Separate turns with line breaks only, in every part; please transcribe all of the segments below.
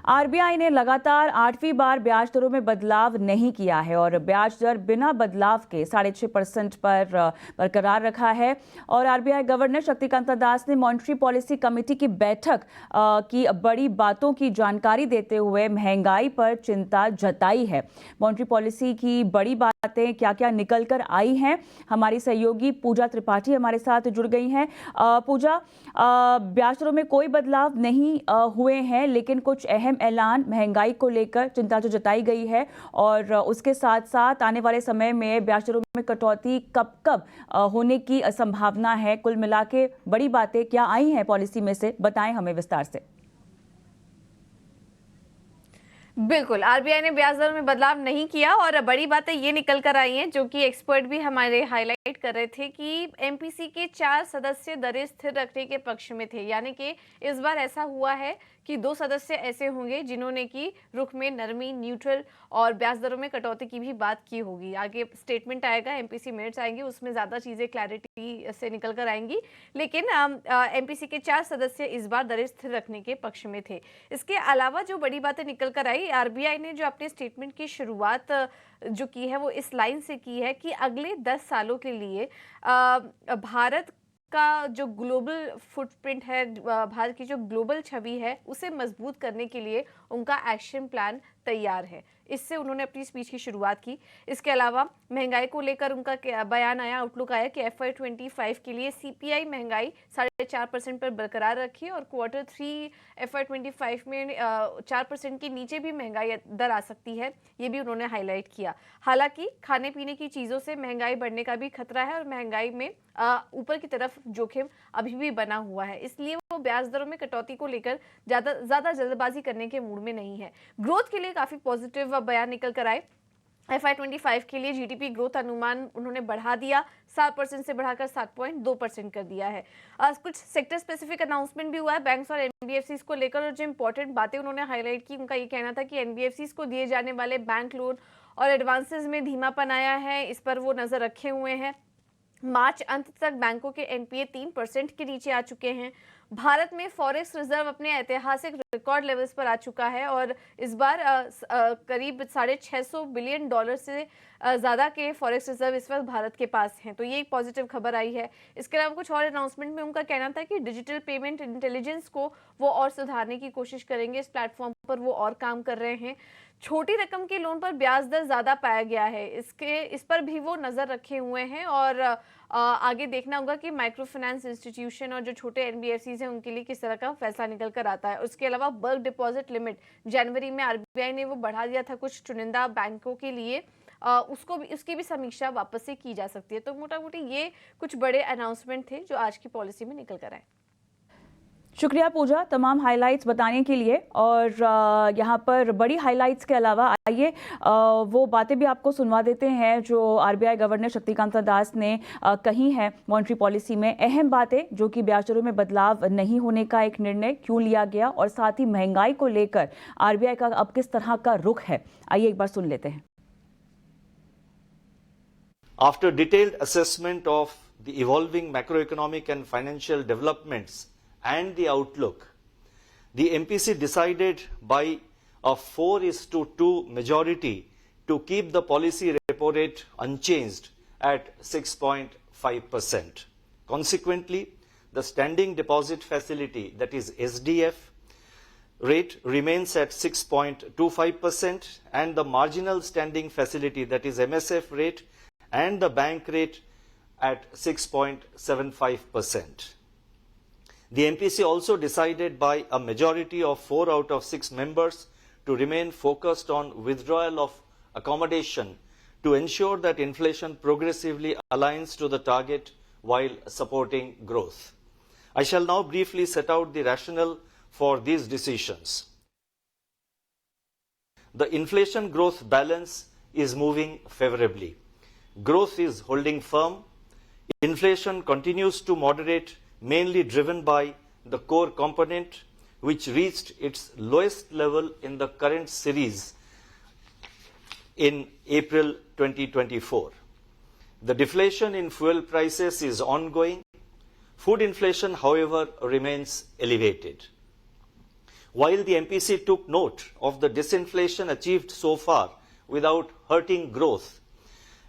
RBI ने लगातार 8वीं बार ब्याज दरों में बदलाव नहीं किया है और ब्याज दर बिना बदलाव के 6.5% पर बरकरार रखा है। और आरबीआई गवर्नर शक्तिकांत दास ने मॉनेटरी पॉलिसी कमेटी की बैठक की बड़ी बातों की जानकारी देते हुए महंगाई पर चिंता जताई है। मॉनेटरी पॉलिसी की बड़ी बातें क्या क्या निकल कर आई हैं, हमारी सहयोगी पूजा त्रिपाठी हमारे साथ जुड़ गई हैं। पूजा, ब्याज दरों में कोई बदलाव नहीं हुए हैं, लेकिन कुछ अहम ऐलान महंगाई को लेकर चिंता जो जताई गई है और उसके साथ साथ आने वाले समय में ब्याज दरों में कटौती कब कब होने की संभावना है। कुल मिला के बड़ी बातें क्या आई हैं पॉलिसी में से, बताएं हमें विस्तार से।
बिल्कुल, आरबीआई ने ब्याज दरों में बदलाव नहीं किया और बड़ी बातें ये निकल कर आई हैं जो कि एक्सपर्ट भी हमारे हाईलाइट कर रहे थे कि एमपीसी के 4 सदस्य दरें स्थिर रखने के पक्ष में थे। यानी कि इस बार ऐसा हुआ है कि 2 सदस्य ऐसे होंगे जिन्होंने की रुख में नरमी, न्यूट्रल और ब्याज दरों में कटौती की भी बात की होगी। आगे स्टेटमेंट आएगा, एमपीसी मिनट्स आएंगे, उसमें ज्यादा चीजें क्लैरिटी से निकल कर आएंगी। लेकिन एमपीसी के 4 सदस्य इस बार दरें स्थिर रखने के पक्ष में थे। इसके अलावा जो बड़ी बातें निकल कर आई, आरबीआई ने जो अपने स्टेटमेंट की शुरुआत जो की है वो इस लाइन से की है कि अगले 10 सालों के लिए भारत का जो ग्लोबल फुटप्रिंट है, भारत की जो ग्लोबल छवि है, उसे मजबूत करने के लिए उनका एक्शन प्लान तैयार है। इससे उन्होंने अपनी स्पीच की शुरुआत की। इसके अलावा महंगाई को लेकर उनका बयान आया, आउटलुक आया कि FY25 के लिए सीपीआई महंगाई 4.5% पर बरकरार रखी और Q3 FY25 में 4% के नीचे भी महंगाई दर आ सकती है, ये भी उन्होंने हाईलाइट किया। हालांकि खाने पीने की चीज़ों से महंगाई बढ़ने का भी खतरा है और महंगाई में ऊपर की तरफ जोखिम अभी भी बना हुआ है, इसलिए वो ब्याज दरों में कटौती को लेकर ज्यादा जल्दबाजी करने के मूड में नहीं है। ग्रोथ के लिए काफी पॉजिटिव बयान निकल कर आए। FY25 के लिए जीडीपी ग्रोथ अनुमान उन्होंने बढ़ा दिया, 7% से बढ़ाकर 7.2% कर दिया है। कुछ सेक्टर स्पेसिफिक अनाउंसमेंट भी हुआ है बैंक्स और एनबीएफसीज को लेकर, और जो इंपॉर्टेंट बातें उन्होंने हाईलाइट की, उनका ये कहना था कि एनबीएफसीज को दिए जाने वाले बैंक लोन और एडवांसेस में धीमापन आया है, इस पर वो नजर रखे हुए हैं। मार्च अंत तक बैंकों के एनपीए 3% के नीचे आ चुके हैं। भारत में फॉरेक्स रिजर्व अपने ऐतिहासिक रिकॉर्ड लेवल्स पर आ चुका है और इस बार करीब $650 बिलियन से ज़्यादा के फॉरेक्स रिजर्व इस वक्त भारत के पास हैं, तो ये एक पॉजिटिव खबर आई है। इसके अलावा कुछ और अनाउंसमेंट में उनका कहना था कि डिजिटल पेमेंट इंटेलिजेंस को वो और सुधारने की कोशिश करेंगे, इस प्लेटफॉर्म पर वो और काम कर रहे हैं। छोटी रकम के लोन पर ब्याज दर ज़्यादा पाया गया है, इस पर भी वो नज़र रखे हुए हैं और आगे देखना होगा कि माइक्रो फाइनेंस इंस्टीट्यूशन और जो छोटे एनबीएफसीज हैं उनके लिए किस तरह का फैसला निकल कर आता है। उसके अलावा बल्क डिपॉजिट लिमिट जनवरी में आरबीआई ने वो बढ़ा दिया था कुछ चुनिंदा बैंकों के लिए, उसकी भी समीक्षा वापस से की जा सकती है। तो मोटा मोटी ये कुछ बड़े अनाउंसमेंट थे जो आज की पॉलिसी में निकल कर आए।
शुक्रिया पूजा तमाम हाइलाइट्स बताने के लिए। और यहाँ पर बड़ी हाइलाइट्स के अलावा आइए वो बातें भी आपको सुनवा देते हैं जो आरबीआई गवर्नर शक्तिकांत दास ने कही हैं मॉनेटरी पॉलिसी में। अहम बातें जो कि ब्याज दरों में बदलाव नहीं होने का एक निर्णय क्यों लिया गया और साथ ही महंगाई को लेकर आरबीआई का अब किस तरह का रुख है, आइए एक बार सुन लेते हैं।
After detailed assessment of the evolving macroeconomic and financial developments and the outlook, the MPC decided by a 4:2 majority to keep the policy repo rate unchanged at 6.5%. Consequently, the standing deposit facility, that is SDF, rate remains at 6.25% and the marginal standing facility, that is MSF rate, and the bank rate at 6.75%. The MPC also decided by a majority of 4 out of 6 members to remain focused on withdrawal of accommodation to ensure that inflation progressively aligns to the target while supporting growth. I shall now briefly set out the rationale for these decisions. The inflation growth balance is moving favorably. Growth is holding firm. Inflation continues to moderate, mainly driven by the core component, which reached its lowest level in the current series in April 2024. The deflation in fuel prices is ongoing. Food inflation, however, remains elevated. While the MPC took note of the disinflation achieved so far without hurting growth,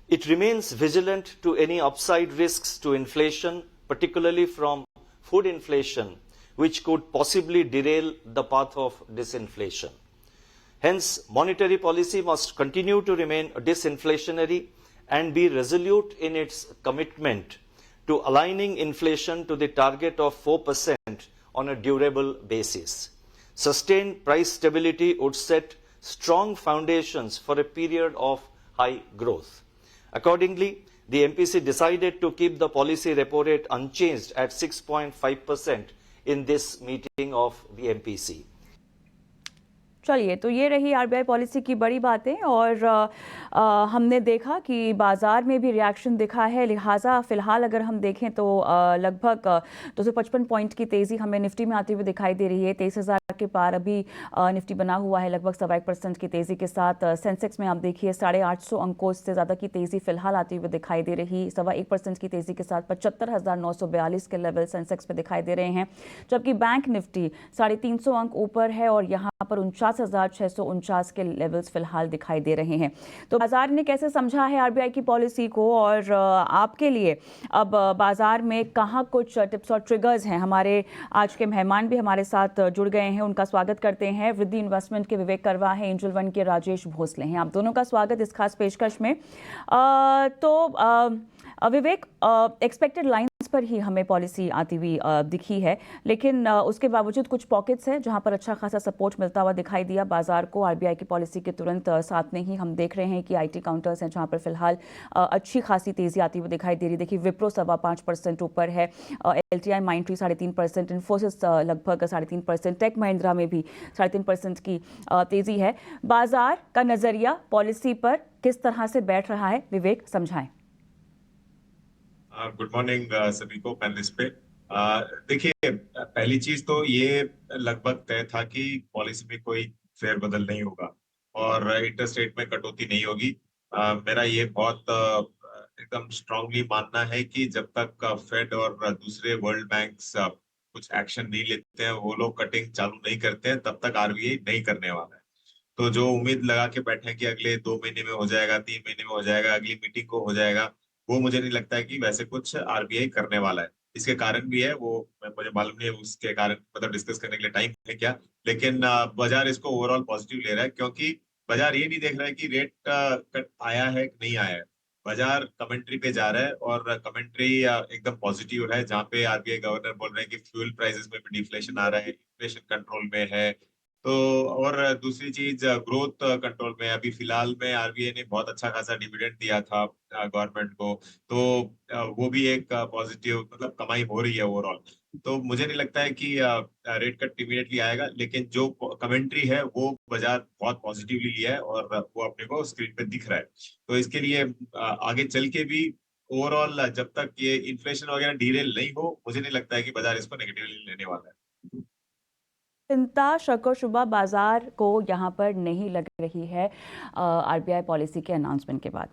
it remains vigilant to any upside risks to inflation, particularly from food inflation, which could possibly derail the path of disinflation. Hence, monetary policy must continue to remain disinflationary and be resolute in its commitment to aligning inflation to the target of 4% on a durable basis. Sustained price stability would set strong foundations for a period of high growth. Accordingly, the MPC decided to keep the policy repo rate unchanged at 6.5% in this meeting of the MPC.
चलिए, तो ये रही RBI policy की बड़ी बातें और हमने देखा कि बाजार में भी रिएक्शन दिखा है। लिहाजा फिलहाल अगर हम देखें तो लगभग 255 पॉइंट की तेज़ी हमें निफ्टी में आती हुई दिखाई दे रही है। 23,000 के पार अभी निफ्टी बना हुआ है लगभग 1.25% की तेज़ी के साथ। सेंसेक्स में आप देखिए 850 अंकों से ज़्यादा की तेज़ी फिलहाल आती हुई दिखाई दे रही। 1.25% की तेज़ी के साथ 75,942 के लेवल सेंसेक्स पे दिखाई दे रहे हैं, जबकि बैंक निफ्टी 350 अंक ऊपर है और यहाँ पर 49,649 के लेवल्स फिलहाल दिखाई दे रहे हैं। तो बाजार ने कैसे समझा है आरबीआई की पॉलिसी को और आपके लिए अब बाजार में कहाँ कुछ टिप्स और ट्रिगर्स हैं? हमारे आज के मेहमान भी हमारे साथ जुड़ गए हैं, उनका स्वागत करते हैं। वृद्धि इन्वेस्टमेंट के विवेक करवा है, एंजल वन के राजेश भोसले हैं। आप दोनों का स्वागत इस खास पेशकश में। विवेक, एक्सपेक्टेड लाइंस पर ही हमें पॉलिसी आती हुई दिखी है, लेकिन उसके बावजूद कुछ पॉकेट्स हैं जहां पर अच्छा खासा सपोर्ट मिलता हुआ दिखाई दिया बाजार को। आरबीआई की पॉलिसी के तुरंत साथ में ही हम देख रहे हैं कि आईटी काउंटर्स हैं जहां पर फिलहाल अच्छी खासी तेजी आती हुई दिखाई दे रही। देखिए, विप्रो 5.25% ऊपर है, एलटीआई माइंडट्री 3.5%, इन्फोसिस लगभग 3.5%, टेक महिंद्रा में भी 3.5% की तेजी है। बाजार का नजरिया पॉलिसी पर किस तरह से बैठ रहा है, विवेक समझाएं।
गुड मॉर्निंग सभी को पैनलिस्ट पे। देखिए, पहली चीज तो ये लगभग तय था कि पॉलिसी में कोई फेरबदल नहीं होगा और इंटरेस्ट रेट में कटौती नहीं होगी। मेरा ये बहुत एकदम स्ट्रांगली मानना है कि जब तक फेड और दूसरे वर्ल्ड बैंक्स कुछ एक्शन नहीं लेते हैं, वो लोग कटिंग चालू नहीं करते हैं, तब तक आरबीआई नहीं करने वाला है। तो जो उम्मीद लगा के बैठे हैं कि अगले 2 महीने में हो जाएगा, 3 महीने में हो जाएगा, अगली मीटिंग को हो जाएगा, वो मुझे नहीं लगता है कि वैसे कुछ आरबीआई करने वाला है। इसके कारण भी है, वो मुझे मालूम नहीं है उसके कारण, मतलब डिस्कस करने के लिए टाइम है क्या, लेकिन बाजार इसको ओवरऑल पॉजिटिव ले रहा है, क्योंकि बाजार ये नहीं देख रहा है कि रेट कट आया है कि नहीं आया है। बाजार कमेंट्री पे जा रहा है और कमेंट्री एकदम पॉजिटिव है, जहाँ पे आरबीआई गवर्नर बोल रहे हैं कि फ्यूल प्राइसेस में भी डिफ्लेशन आ रहा है, इन्फ्लेशन कंट्रोल में है। तो और दूसरी चीज, ग्रोथ कंट्रोल में अभी फिलहाल में आरबीआई ने बहुत अच्छा खासा डिविडेंड दिया था गवर्नमेंट को, तो वो भी एक पॉजिटिव, मतलब कमाई हो रही है ओवरऑल। तो मुझे नहीं लगता है कि रेट कट इमीडिएटली आएगा, लेकिन जो कमेंट्री है वो बाजार बहुत पॉजिटिवली लिया है और वो अपने को स्क्रीन पे दिख रहा है। तो इसके लिए आगे चल के भी ओवरऑल जब तक ये इन्फ्लेशन वगैरह डीरेल नहीं हो, मुझे नहीं लगता है कि बाजार इसको नेगेटिवली लेने वाला है।
चिंता शक और शुबा बाजार को यहाँ पर नहीं लग रही है आरबीआई पॉलिसी के अनाउंसमेंट के बाद।